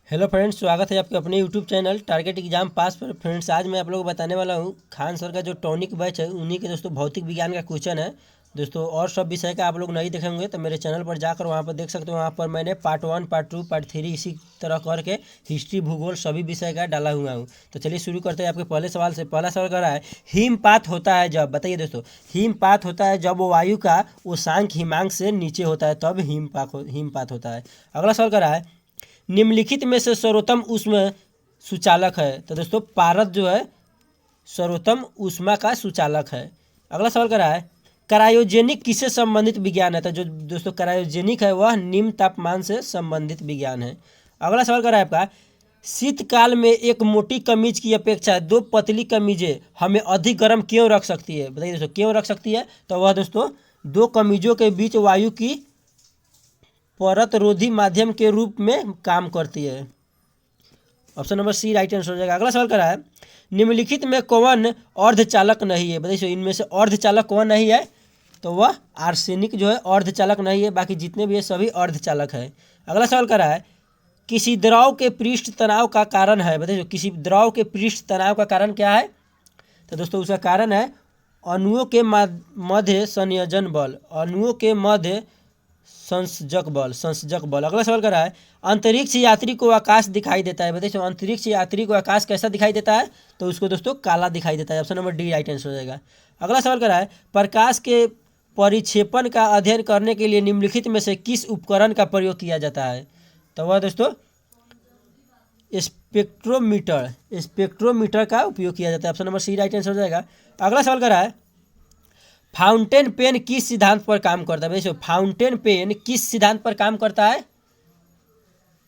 Hello friends, स्वागत है आपके अपने यूट्यूब चैनल टारगेट एग्जाम पास पर। फ्रेंड्स, आज मैं आप लोगों को बताने वाला हूँ खान सर का जो टॉनिक बैच है उन्हीं के दोस्तों भौतिक विज्ञान का क्वेश्चन है दोस्तों। और सब विषय का आप लोग नहीं देखेंगे तो मेरे चैनल पर जाकर वहाँ पर देख सकते हो। वहाँ पर मैंने पार्ट 1, पार्ट 2, पार्ट 3 इसी तरह करके हिस्ट्री, भूगोल सभी विषय का डाला हुआ हूँ। तो चलिए शुरू करते हैं आपके पहले सवाल से। पहला सवाल कर रहा है, हिमपात होता है जब, बताइए दोस्तों, हिमपात होता है जब वायु का उषांक हिमांक से नीचे होता है, तब हिमपात होता है। अगला सवाल कर रहा है, निम्नलिखित में से सर्वोत्तम ऊष्मा सुचालक है। तो दोस्तों पारद जो है सर्वोत्तम ऊष्मा का सुचालक है। अगला सवाल कर रहा है, क्रायोजेनिक किससे संबंधित विज्ञान है। तो जो दोस्तों क्रायोजेनिक है वह निम्न तापमान से संबंधित विज्ञान है। अगला सवाल कर रहा है आपका, शीतकाल में एक मोटी कमीज की अपेक्षा दो पतली कमीजें हमें अधिक गर्म क्यों रख सकती है। बताइए दोस्तों क्यों रख सकती है। तो वह दोस्तों दो कमीजों के बीच वायु की परत रोधी माध्यम के रूप में काम करती है। Option number C right answer हो जाएगा। अगला सवाल करा है, निम्नलिखित में कौन अर्धचालक नहीं है। बताइए इनमें से अर्धचालक कौन नहीं है। तो वह आर्सेनिक जो है अर्धचालक नहीं है, बाकी जितने भी है सभी अर्धचालक है। अगला सवाल करा है, किसी द्रव के पृष्ठ तनाव का कारण है। बताइए किसी द्रव के पृष्ठ तनाव का कारण क्या है। तो दोस्तों उसका कारण है अणुओं के मध्य संयोजन बल, अणुओं के मध्य संसर्जक बल। अगला सवाल कर रहा है, अंतरिक्ष यात्री को आकाश दिखाई देता है। बताइए अंतरिक्ष यात्री को आकाश कैसा दिखाई देता है। तो उसको दोस्तों काला दिखाई देता है। Option number D right answer हो जाएगा। अगला सवाल कर रहा है, प्रकाश के परिक्षेपण का अध्ययन करने के लिए निम्नलिखित में से किस उपकरण का प्रयोग किया जाता है। तो वह दोस्तों स्पेक्ट्रोमीटर का उपयोग किया जाता है। Option number C right answer हो जाएगा। अगला सवाल कर रहा है, फाउंटेन पेन किस सिद्धांत पर काम करता है। बताइए फाउंटेन पेन किस सिद्धांत पर काम करता है।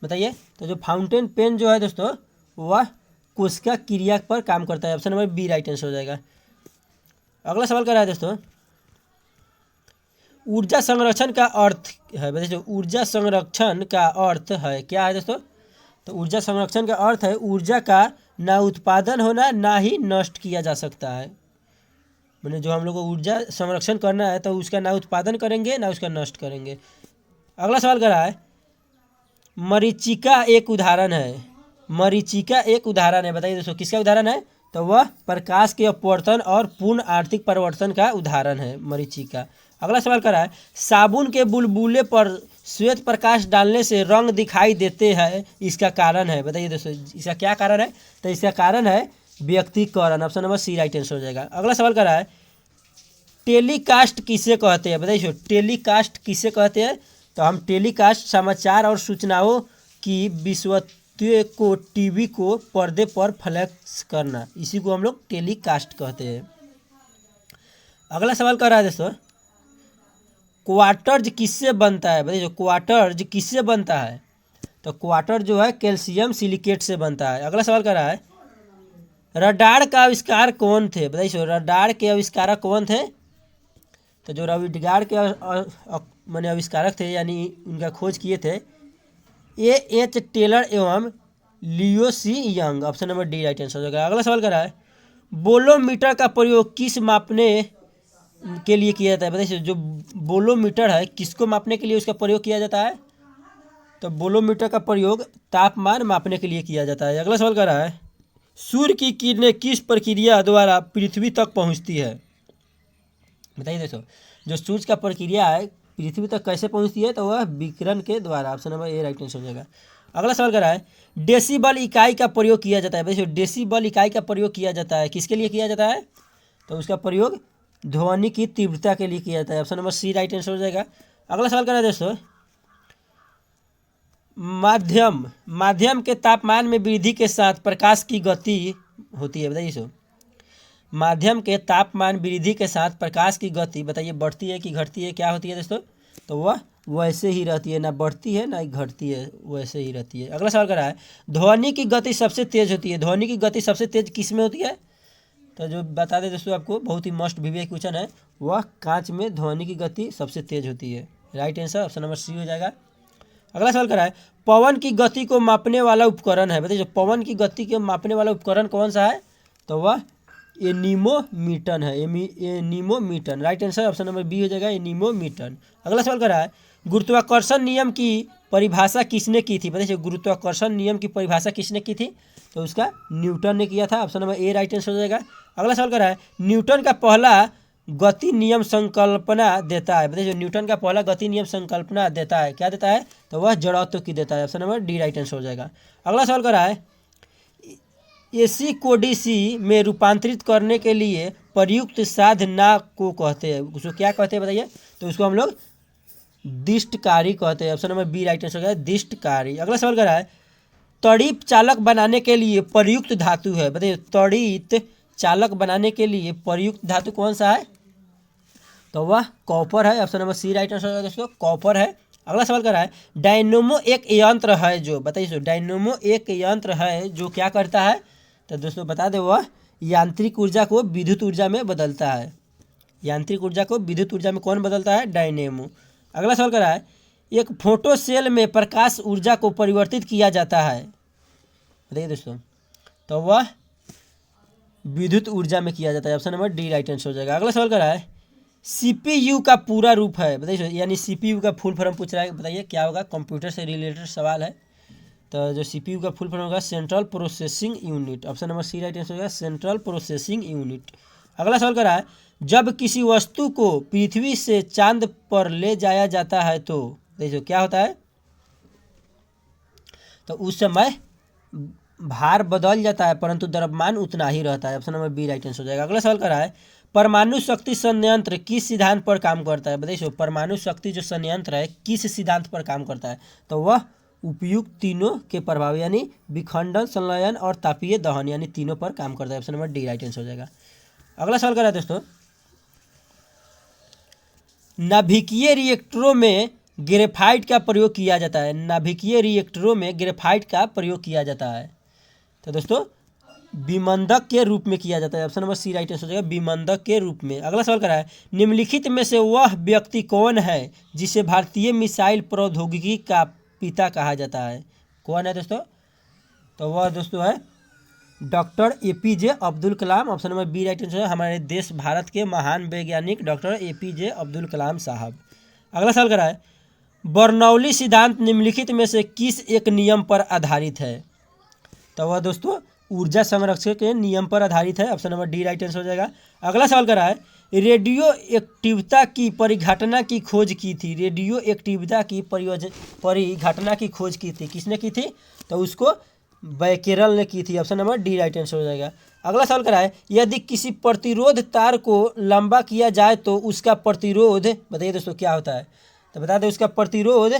बताइए तो जो फाउंटेन पेन जो है दोस्तों वह कोशिका क्रिया पर काम करता है। Option number B right answer हो जाएगा। अगला सवाल कर रहा है दोस्तों, ऊर्जा संरक्षण का अर्थ है। बताइए ऊर्जा संरक्षण का अर्थ है क्या है दोस्तों। तो ऊर्जा संरक्षण का अर्थ है ऊर्जा का ना उत्पादन होना ना ही नष्ट किया जा सकता है। मैंने जो हम लोग को ऊर्जा संरक्षण करना है तो उसका ना उत्पादन करेंगे ना उसका नष्ट करेंगे। अगला सवाल कर रहा है, मरीचिका एक उदाहरण है। मरीचिका एक उदाहरण है। बताइए दोस्तों किसका उदाहरण है। तो वह प्रकाश के अपवर्तन और पूर्ण आर्थिक परिवर्तन का उदाहरण है मरीचिका। अगला सवाल कर रहा है, साबुन के बुलबुले पर श्वेत प्रकाश डालने से रंग दिखाई देते हैं, इसका कारण है। बताइए दोस्तों इसका क्या कारण है। तो इसका कारण है व्यक्तिकरण। Option number C right answer हो जाएगा। अगला सवाल कर रहा है, टेलीकास्ट किसे कहते हैं। बताइए टेलीकास्ट किसे कहते हैं। तो हम टेलीकास्ट समाचार और सूचनाओं की विश्वत्व को टीवी को पर्दे पर फ्लैश करना, इसी को हम लोग टेलीकास्ट कहते हैं। अगला सवाल कर रहा है दोस्तों, क्वार्टर्ज किससे बनता है। बताइए क्वार्टर्ज किससे बनता है। तो क्वार्टर जो है कैल्शियम सिलिकेट से बनता है। अगला सवाल कर रहा है, रडार का आविष्कार कौन थे। बताइए रडार के आविष्कारक कौन थे। तो जो रडार के माने आविष्कारक थे यानी उनका खोज किए थे एच टेलर एवं Leo C Young. Option number D right answer हो जाएगा। अगला सवाल कर रहा है, बोलोमीटर का प्रयोग किस मापने के लिए किया जाता है। बताइए जो बोलोमीटर है किसको मापने के लिए उसका प्रयोग किया जाता है। तो बोलोमीटर का प्रयोग तापमान मापने के लिए किया जाता है। अगला सवाल कर रहा है, सूर्य की किरणें किस प्रक्रिया द्वारा पृथ्वी तक पहुंचती है। बताइए दोस्तों जो सूर्य का प्रक्रिया है पृथ्वी तक कैसे पहुंचती है। तो वह विकिरण के द्वारा। Option number A right answer हो जाएगा। अगला सवाल कर रहा है, डेसिबल इकाई का प्रयोग किया जाता है। बताइए डेसिबल इकाई का प्रयोग किया जाता है किसके लिए किया जाता है। तो उसका प्रयोग ध्वनि की तीव्रता के लिए किया जाता है। Option number C right answer हो जाएगा। अगला सवाल कर रहा है दोस्तों, माध्यम के तापमान में वृद्धि के साथ प्रकाश की गति होती है। बताइए सो माध्यम के तापमान वृद्धि के साथ प्रकाश की गति बताइए बढ़ती है कि घटती है, क्या होती है दोस्तों। तो वह वैसे ही रहती है, ना बढ़ती है ना घटती है, वैसे ही रहती है। अगला सवाल कर रहा है, ध्वनि की गति सबसे तेज होती है। ध्वनि की गति सबसे तेज किस में होती है। तो जो बता दें दोस्तों आपको बहुत ही मस्ट वीवीआई क्वेश्चन है, वह कांच में ध्वनि की गति सबसे तेज होती है। Right answer option number C हो जाएगा। अगला सवाल कर रहा है, पवन की गति को मापने वाला उपकरण है। बताइए पवन की गति को मापने वाला उपकरण कौन सा है। तो वह एनीमोमीटर है। Anemometer right answer option number B हो जाएगा, एनीमोमीटर। अगला सवाल कर रहा है, गुरुत्वाकर्षण नियम की परिभाषा किसने की थी? बताइए गुरुत्वाकर्षण नियम की परिभाषा किसने की थी? तो उसका न्यूटन ने किया था। Option number A right answer हो जाएगा। अगला सवाल कर रहा है न्यूटन का पहला गति नियम संकल्पना देता है। बताइए न्यूटन का पहला गति नियम संकल्पना देता है, क्या देता है? तो वह जड़त्व की देता है। Option number D right answer हो जाएगा। अगला सवाल कर रहा है एसी को डीसी में रूपांतरित करने के लिए प्रयुक्त साधना को कहते हैं, उसको क्या कहते हैं बताइए? तो उसको हम लोग दिष्टकारी कहते हैं। Option number B right answer हो गया, दिष्टकारी। अगला सवाल कर रहा है तड़ित चालक बनाने के लिए प्रयुक्त धातु है। बताइए तड़ित चालक बनाने के लिए प्रयुक्त धातु कौन सा है? तो वह कॉपर है। Option number C right answer होगा दोस्तों, कॉपर है। अगला सवाल कर रहा है डायनोमो एक यंत्र है जो, बताइए डायनोमो एक यंत्र है जो क्या करता है? तो दोस्तों बता दें वह यांत्रिक ऊर्जा को विद्युत ऊर्जा में बदलता है। यांत्रिक ऊर्जा को विद्युत ऊर्जा में कौन बदलता है? डायनेमो। अगला सवाल कर रहा है एक फोटो सेल में प्रकाश ऊर्जा को परिवर्तित किया जाता है, बताइए दोस्तों, तो वह विद्युत ऊर्जा में किया जाता है। Option number D right answer हो जाएगा। अगला सवाल कर रहा है सीपीयू का पूरा रूप है, बताइए, यानी सीपीयू का फुल फॉर्म पूछ रहा है, बताइए क्या होगा? कंप्यूटर से रिलेटेड सवाल है। तो जो सीपीयू का फुल फॉर्म होगा central processing unit. Option number C right answer होगा, सेंट्रल प्रोसेसिंग यूनिट। अगला सवाल कर रहा है जब किसी वस्तु को पृथ्वी से चांद पर ले जाया जाता है तो देखिए क्या होता है? तो उस समय भार बदल जाता है परंतु द्रव्यमान उतना ही रहता है। Option number B right answer हो जाएगा। अगला सवाल कर रहा है परमाणु शक्ति संयंत्र किस सिद्धांत पर काम करता है? बताइए परमाणु शक्ति जो संयंत्र है किस सिद्धांत पर काम करता है? तो वह उपयुक्त तीनों के प्रभाव यानी विखंडन, संलयन और तापीय दहन यानी तीनों पर काम करता है। Option number D right answer हो जाएगा। अगला सवाल कर रहा है दोस्तों नाभिकीय रिएक्टरों में ग्रेफाइट का प्रयोग किया जाता है। नाभिकीय रिएक्टरों में ग्रेफाइट का प्रयोग किया जाता है तो दोस्तों विमंदक के रूप में किया जाता है। Option number C right answer हो जाएगा, विमंदक के रूप में। अगला सवाल कर रहा है निम्नलिखित में से वह व्यक्ति कौन है जिसे भारतीय मिसाइल प्रौद्योगिकी का पिता कहा जाता है? कौन है दोस्तों? तो वह दोस्तों है doctor APJ Abdul Kalam. Option number B right answer है, हमारे देश भारत के महान वैज्ञानिक डॉक्टर एपीजे अब्दुल कलाम साहब। अगला सवाल कर रहा है बर्नौली सिद्धांत निम्नलिखित में से किस एक नियम पर आधारित है? तो वह दोस्तों ऊर्जा संरक्षण के नियम पर आधारित है। Option number D right answer हो जाएगा। अगला सवाल कर रहा है रेडियो एक्टिवता की परिघटना की खोज की थी। रेडियो एक्टिवता की परिघटना की खोज की थी, किसने की थी? तो उसको बैकेरल ने की थी। Option number D right answer हो जाएगा। अगला सवाल कर रहा है यदि किसी प्रतिरोध तार को लंबा किया जाए तो उसका प्रतिरोध, बताइए दोस्तों क्या होता है? तो बता दें उसका प्रतिरोध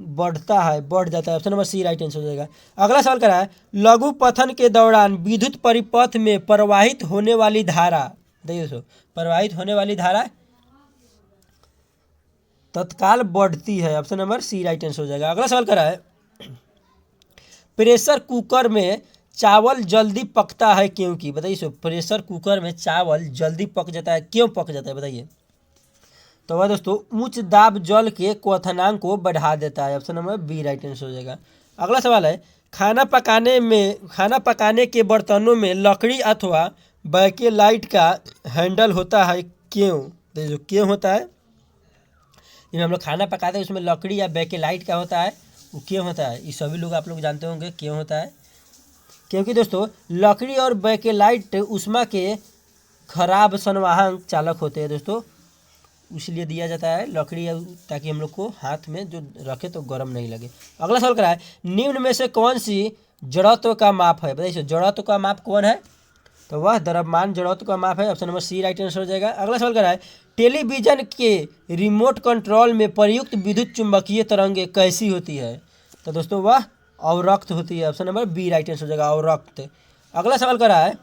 बढ़ता है, बढ़ जाता है। Option number C right answer हो जाएगा। अगला सवाल कर रहा है लघु पथन के दौरान विद्युत परिपथ में प्रवाहित होने वाली धारा, देखिए दोस्तों प्रवाहित होने वाली धारा तत्काल बढ़ती है। Option number C right answer हो जाएगा। अगला सवाल कर रहा है प्रेशर कुकर में चावल जल्दी पकता है क्योंकि, बताइए प्रेशर कुकर में चावल जल्दी पक जाता है, क्यों पक जाता है बताइए? तो वह दोस्तों उच्च दाब जल के क्वथनांक को बढ़ा देता है। Option number B right answer हो जाएगा। अगला सवाल है खाना पकाने के बर्तनों में लकड़ी अथवा बैकेलाइट का हैंडल होता है, क्यों? देखिए क्यों होता है? जिसमें हम लोग खाना पकाते हैं उसमें लकड़ी या बैकेलाइट का होता है, वो क्यों होता है? ये सभी लोग आप लोग जानते होंगे क्यों होता है। क्योंकि दोस्तों लकड़ी और बैकेलाइट उष्मा के खराब संवाहक चालक होते हैं दोस्तों, इसलिए दिया जाता है लकड़ी, ताकि हम लोग को हाथ में जो रखे तो गर्म नहीं लगे। अगला सवाल करा है निम्न में से कौन सी जड़त्व का माप है? बताइए जड़त्व का माप कौन है? तो वह द्रव्यमान जड़त्व का माप है। Option number C right answer हो जाएगा। अगला सवाल करा है टेलीविजन के रिमोट कंट्रोल में प्रयुक्त विद्युत चुंबकीय तरंगे कैसी होती है? तो दोस्तों वह अवरक्त होती है। Option number B right answer हो जाएगा, अवरक्त। अगला सवाल करा है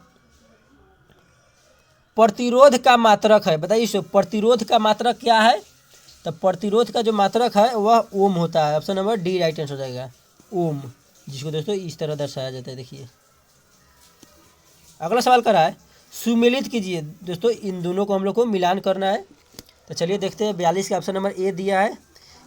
प्रतिरोध का मात्रक है, बताइए प्रतिरोध का मात्रक क्या है? तो प्रतिरोध का जो मात्रक है वह ओम होता है। Option number D right answer हो जाएगा, ओम, जिसको दोस्तों इस तरह दर्शाया जाता है, देखिए। अगला सवाल करा है सुमेलित कीजिए। दोस्तों इन दोनों को हम लोग को मिलान करना है, तो चलिए देखते हैं। 42 का ऑप्शन नंबर ए दिया है,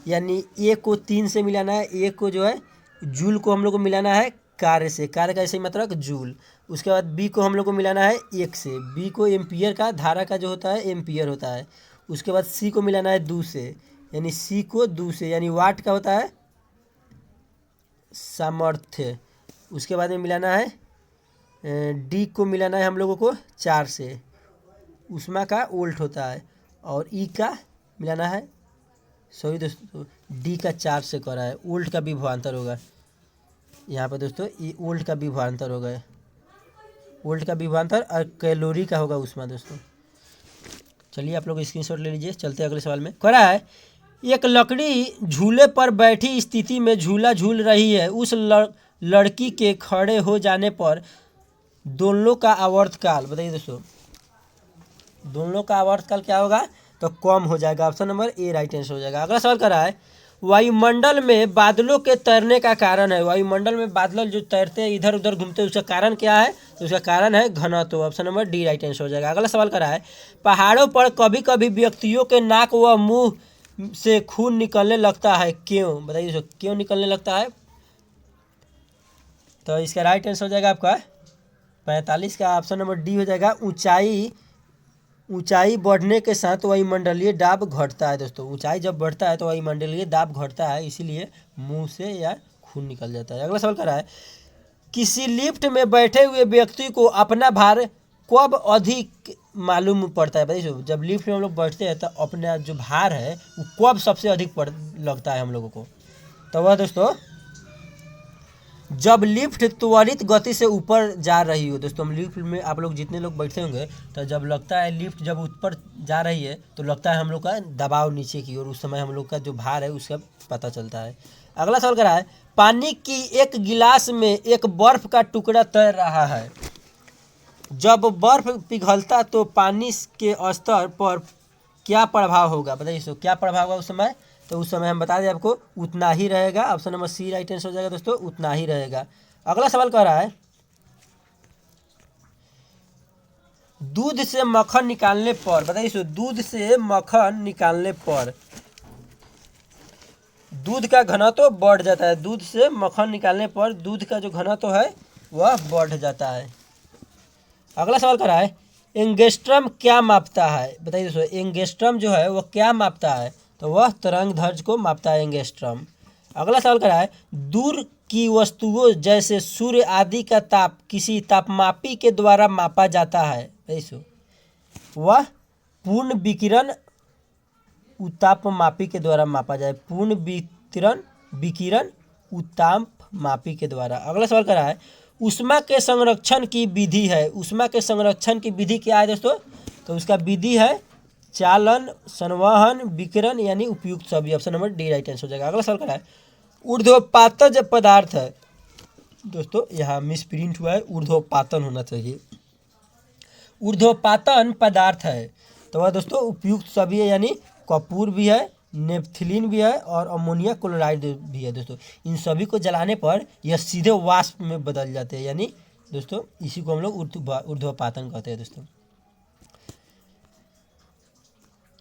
यानी ए को 3 से मिलाना है, ए को जो है जूल को हम लोग को मिलाना है कार्य से, कार्य का ऐसे ही मात्रक जूल। उसके बाद बी को हम लोग को मिलाना है 1 से, बी को एम्पियर का, धारा का जो होता है एम्पियर होता है। उसके बाद सी को मिलाना है 2 से, यानी सी को 2 से, यानी वाट का होता है सामर्थ्य। उसके बाद में मिलाना है डी को मिलाना है हम लोगों को 4 से, ऊष्मा का वोल्ट होता है। और ई का मिलाना है, सॉरी दोस्तों, डी का 4 से करा है, वोल्ट का विभवांतर होगा यहाँ पर दोस्तों, ये वोल्ट का विभवांतर होगा, वोल्ट का विभवांतर और कैलोरी का होगा ऊष्मा दोस्तों। चलिए आप लोग स्क्रीनशॉट ले लीजिए। चलते हैं अगले सवाल में। कह रहा है एक लकड़ी झूले पर बैठी स्थिति में झूला झूल रही है, उस लड़की के खड़े हो जाने पर दोनों का आवर्तकाल, बताइए दोस्तों, दोनों का आवर्तकाल क्या होगा, तो कम हो जाएगा। Option number A right answer हो जाएगा। अगला सवाल कर रहा है वायुमंडल में बादलों के तैरने का कारण है, वायुमंडल में बादल जो तैरते हैं इधर उधर घूमते हैं, उसका कारण क्या है, तो उसका कारण है घनत्व। Option number D right answer हो जाएगा। अगला सवाल कर रहा है पहाड़ों पर कभी कभी व्यक्तियों के नाक व मुंह से खून निकलने लगता है, क्यों, बताइए दोस्तों, क्यों निकलने लगता है, तो इसका राइट आंसर हो जाएगा आपका 45 का ऑप्शन नंबर डी हो जाएगा। ऊंचाई बढ़ने के साथ वायुमंडलीय दाब घटता है दोस्तों, ऊंचाई जब बढ़ता है तो वायुमंडलीय दाब घटता है, इसीलिए मुंह से या खून निकल जाता है। अगला सवाल कर रहा है किसी लिफ्ट में बैठे हुए व्यक्ति को अपना भार कब अधिक मालूम पड़ता है, बताइए, जब लिफ्ट में हम लोग बैठते हैं तो अपना जो भार है वो कब सबसे अधिक लगता है हम लोगों को, तो वह दोस्तों जब लिफ्ट त्वरित गति से ऊपर जा रही हो। दोस्तों हम लिफ्ट में आप लोग जितने लोग बैठे होंगे तो जब लगता है लिफ्ट जब ऊपर जा रही है तो लगता है हम लोग का दबाव नीचे की ओर, उस समय हम लोग का जो भार है उसका पता चलता है। अगला सवाल करा है पानी की एक गिलास में एक बर्फ का टुकड़ा तैर रहा है, जब बर्फ पिघलता तो पानी के स्तर पर क्या प्रभाव होगा, बताइए दोस्तों, क्या प्रभाव होगा उस समय, तो उस समय हम बता दें आपको उतना ही रहेगा। Option number C right answer हो जाएगा दोस्तों, उतना ही रहेगा। अगला सवाल कह रहा है दूध से मक्खन निकालने पर, बताइए दोस्तों, दूध से मक्खन निकालने पर दूध का घनत्व बढ़ जाता है, दूध से मक्खन निकालने पर दूध का जो घनत्व है वह बढ़ जाता है। अगला सवाल कर रहा है एंगस्ट्रम क्या मापता है, बताइए दोस्तों, एंगस्ट्रम जो है वह क्या मापता है, तो वह तरंग दैर्ध्य को मापता है एंगस्ट्रम। अगला सवाल कर रहा है दूर की वस्तुओं जैसे सूर्य आदि का ताप किसी तापमापी के द्वारा मापा जाता है, वह पूर्ण विकिरण उतापमापी के द्वारा मापा जाए, पूर्ण विकिरण उतापमापी के द्वारा। अगला सवाल कर रहा है ऊष्मा के संरक्षण की विधि है, ऊष्मा के संरक्षण की विधि क्या है दोस्तों, तो उसका विधि है चालन, संवहन, विकिरण यानी उपयुक्त सभी। Option number D right answer हो जाएगा। अगला सवाल करा है ऊर्ध्वपातज पदार्थ है, दोस्तों यहाँ मिस प्रिंट हुआ है, ऊर्ध्वपातन होना चाहिए, ऊर्ध्वपातन पदार्थ है, तो वह दोस्तों उपयुक्त सभी है, यानी कपूर भी है, नेपथिलीन भी है और अमोनिया क्लोराइड भी है दोस्तों। इन सभी को जलाने पर यह सीधे वाष्प में बदल जाते हैं, यानी दोस्तों इसी को हम लोग ऊर्ध्वपातन कहते हैं दोस्तों।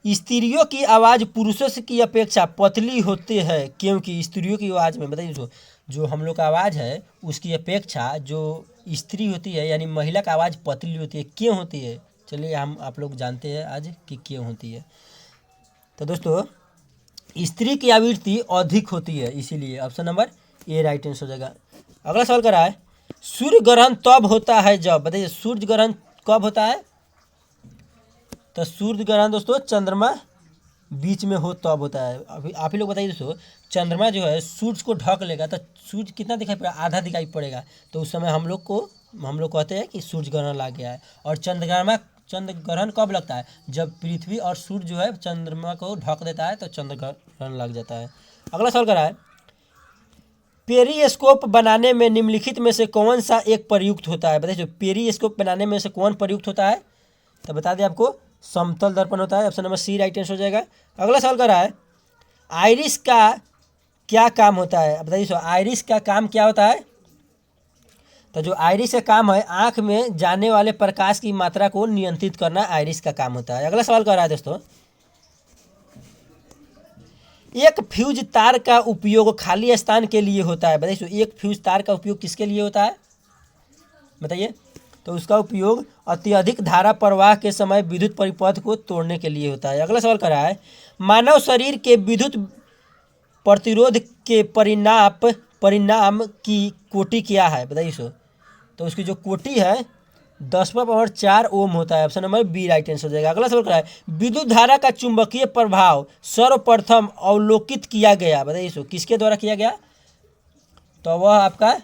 स्त्रियों की आवाज़ पुरुषों की अपेक्षा पतली होती है, क्योंकि स्त्रियों की आवाज़ में, बताइए जो हम लोग का आवाज़ है उसकी अपेक्षा जो स्त्री होती है यानी महिला का आवाज़ पतली होती है, क्यों होती है, चलिए हम आप लोग जानते हैं आज कि क्यों होती है। तो दोस्तों स्त्री की आवृत्ति अधिक होती है, इसीलिए option number A right answer हो जाएगा। अगला सवाल कर रहा है सूर्य ग्रहण तब होता है जब, बताइए सूर्य ग्रहण कब होता है, तो सूर्य ग्रहण दोस्तों चंद्रमा बीच में हो तब होता है। अभी आप ही लोग बताइए दोस्तों, चंद्रमा जो है सूर्य को ढक लेगा तो सूर्य कितना दिखाई पड़ेगा, आधा दिखाई पड़ेगा, तो उस समय हम लोग कहते हैं कि सूर्य ग्रहण लग गया है। और चंद्र ग्रहण कब लगता है, जब पृथ्वी और सूर्य जो है चंद्रमा को ढक देता है तो चंद्र ग्रहण लग जाता है। अगला सवाल कर रहा है पेरिस्कोप बनाने में निम्नलिखित में से कौन सा एक प्रयुक्त होता है, बताइए पेरिस्कोप बनाने में से कौन प्रयुक्त होता है, तो बता दें आपको समतल दर्पण होता है। Option number C right answer हो जाएगा। अगला सवाल कर रहा है आइरिस का क्या काम होता है, बताइए आइरिस का काम क्या होता है, तो जो आइरिस का काम है आंख में जाने वाले प्रकाश की मात्रा को नियंत्रित करना आइरिस का काम होता है। अगला सवाल कर रहा है दोस्तों एक फ्यूज तार का उपयोग खाली स्थान के लिए होता है, बताइए एक फ्यूज तार का उपयोग किसके लिए होता है, बताइए तो उसका उपयोग अत्यधिक धारा प्रवाह के समय विद्युत परिपथ को तोड़ने के लिए होता है। अगला सवाल कर रहा है, मानव शरीर के विद्युत प्रतिरोध के परिणाम की कोटि क्या है, बताइए सो। तो उसकी जो कोटि है 10⁻⁴ ओम होता है। Option number B right answer हो जाएगा। अगला सवाल क्या है, विद्युत धारा का चुंबकीय प्रभाव सर्वप्रथम अवलोकित किया गया, बताइए सो, किसके द्वारा किया गया। तो वह आपका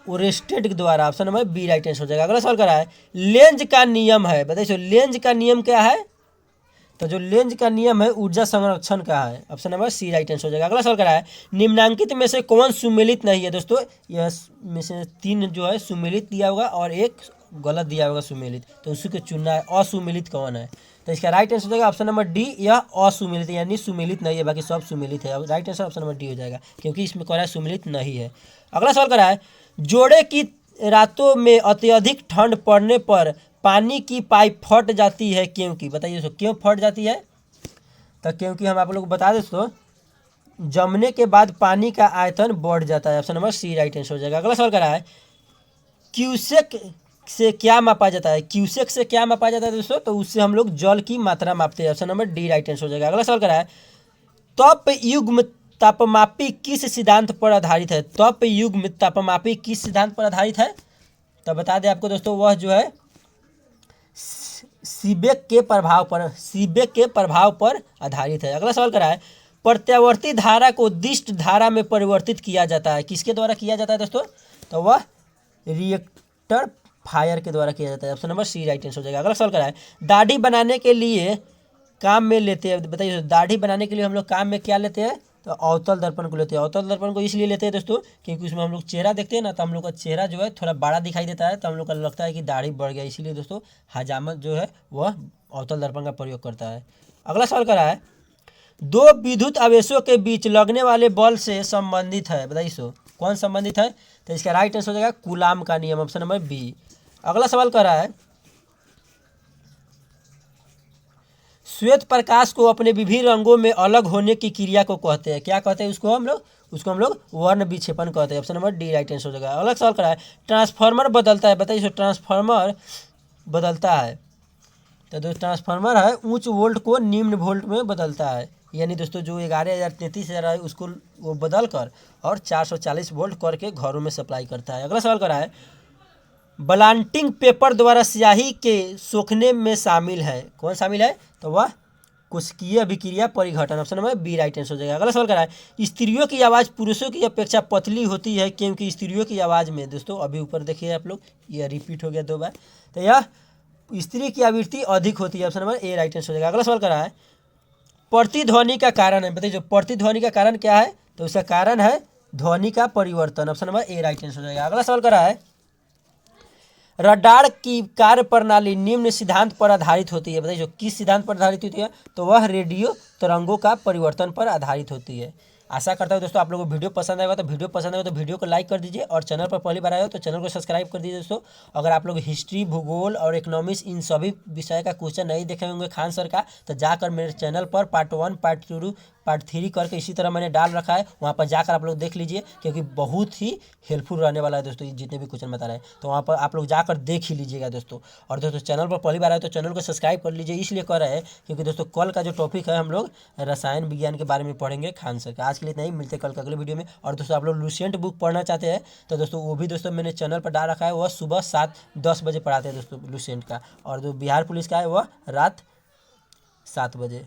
ओरेस्टेड के द्वारा। Option number B right answer हो जाएगा। अगला सवाल क्या है, लेंज का नियम है, बताइए सो, लेंज का नियम क्या है। तो जो लेंज का नियम है ऊर्जा संरक्षण का है। Option number C right answer हो जाएगा। अगला सवाल क्या है, निम्नांकित में से कौन सुमेलित नहीं है। दोस्तों यह में से 3 जो है सुमेलित दिया होगा और एक गलत दिया होगा सुमेलित, तो उसी को चुनना है। असुमेलित कौन है, तो इसका राइट आंसर हो जाएगा ऑप्शन नंबर डी, यह असुमेलित यानी सुमेलित नहीं है, बाकी सब सुमेलित है। Right answer option number D हो जाएगा, क्योंकि इसमें कह रहा है सुमेलित नहीं है। अगला सवाल क्या है, जोड़े की रातों में अत्यधिक ठंड पड़ने पर पानी की पाइप फट जाती है क्योंकि, बताइए दोस्तों क्यों फट जाती है। तो क्योंकि हम आप लोग को बता दें दोस्तों, जमने के बाद पानी का आयतन बढ़ जाता है। Option number C right answer हो जाएगा। अगला सवाल कर रहा है, क्यूसेक से क्या मापा जाता है। क्यूसेक से क्या मापा जाता है दोस्तों, तो उससे हम लोग जल की मात्रा मापते हैं। Option number D right answer हो जाएगा। अगला सवाल कर रहा है, तप युग्म तापमापी किस सिद्धांत पर आधारित है। तप युग्म तापमापी किस सिद्धांत पर आधारित है, तो बता दें आपको दोस्तों, वह जो है सीबेक के प्रभाव पर आधारित है। अगला सवाल करा है, प्रत्यावर्ती धारा को दिष्ट धारा में परिवर्तित किया जाता है, किसके द्वारा किया जाता है दोस्तों, तो वह रिएक्टर फायर के द्वारा किया जाता है। Option number C right answer हो जाएगा। अगला सवाल करा है, दाढ़ी बनाने के लिए काम में लेते हैं, बताइए दाढ़ी बनाने के लिए हम लोग काम में क्या लेते हैं, तो अवतल दर्पण को लेते हैं। अवतल दर्पण को इसलिए लेते हैं दोस्तों क्योंकि उसमें हम लोग चेहरा देखते हैं ना, तो हम लोग का चेहरा जो है थोड़ा बड़ा दिखाई देता है, तो हम लोग का लगता है कि दाढ़ी बढ़ गया, इसीलिए दोस्तों हजामत जो है वह अवतल दर्पण का प्रयोग करता है। अगला सवाल क्या है, दो विद्युत आवेशों के बीच लगने वाले बल से संबंधित है, बताइए सो कौन संबंधित है, तो इसका राइट आंसर हो जाएगा कूलाम का नियम। Option number B. अगला सवाल कर रहा है, श्वेत प्रकाश को अपने विभिन्न रंगों में अलग होने की क्रिया को कहते हैं, क्या कहते हैं उसको हम लोग वर्ण विक्षेपण कहते हैं। Option number D right answer हो जाएगा। अगला सवाल करा है, ट्रांसफार्मर बदलता है, बताइए ट्रांसफार्मर बदलता है, तो दोस्तों ट्रांसफार्मर है उच्च वोल्ट को निम्न वोल्ट में बदलता है, यानी दोस्तों जो 11,000 33,000 है उसको वो बदल कर और 440 वोल्ट करके घरों में सप्लाई करता है। अगला सवाल करा है, ब्लांटिंग पेपर द्वारा स्याही के सोखने में शामिल है, कौन शामिल है, तो वह कोशिकीय अभिक्रिया परिघटन। Option number B right answer हो जाएगा। अगला सवाल करा है, स्त्रियों की आवाज़ पुरुषों की अपेक्षा पतली होती है क्योंकि स्त्रियों की आवाज़ में, दोस्तों अभी ऊपर देखिए आप लोग, यह रिपीट हो गया 2 बार, तो यह स्त्री की आवृत्ति अधिक होती है। Option number A right answer हो जाएगा। अगला सवाल करा है, प्रतिध्वनि का कारण है, बताइए जो प्रतिध्वनि का कारण क्या है, तो उसका कारण है ध्वनि का परिवर्तन। Option number A right answer हो जाएगा। अगला सवाल करा है, रडार की कार्य प्रणाली निम्न सिद्धांत पर आधारित होती है, बताइए जो किस सिद्धांत पर आधारित होती है, तो वह रेडियो तरंगों का परिवर्तन पर आधारित होती है। आशा करता हूँ दोस्तों आप लोगों को वीडियो पसंद आएगा, तो वीडियो को लाइक कर दीजिए और चैनल पर पहली बार आए हो तो चैनल को सब्सक्राइब कर दीजिए दोस्तों। अगर आप लोग हिस्ट्री, भूगोल और इकोनॉमिक्स इन सभी विषय का क्वेश्चन नहीं देखे होंगे खान सर का, तो जाकर मेरे चैनल पर पार्ट 1, पार्ट 2, पार्ट 3 करके इसी तरह मैंने डाल रखा है, वहाँ पर जाकर आप लोग देख लीजिए, क्योंकि बहुत ही हेल्पफुल रहने वाला है दोस्तों जितने भी क्वेश्चन बता रहे हैं, तो वहाँ पर आप लोग जाकर देख ही लीजिएगा दोस्तों। और दोस्तों चैनल पर पहली बार आए तो चैनल को सब्सक्राइब कर लीजिए, इसलिए कर रहे हैं क्योंकि दोस्तों कल का जो टॉपिक है हम लोग रसायन विज्ञान के बारे में पढ़ेंगे खान सर का। आज के लिए नहीं, मिलते कल के अगले वीडियो में। और दोस्तों आप लोग लुसेंट बुक पढ़ना चाहते हैं तो दोस्तों वो भी दोस्तों मैंने चैनल पर डाल रखा है, वह सुबह 7-10 बजे पढ़ाते हैं दोस्तों लुसेंट का, और जो बिहार पुलिस का है वह रात 7 बजे।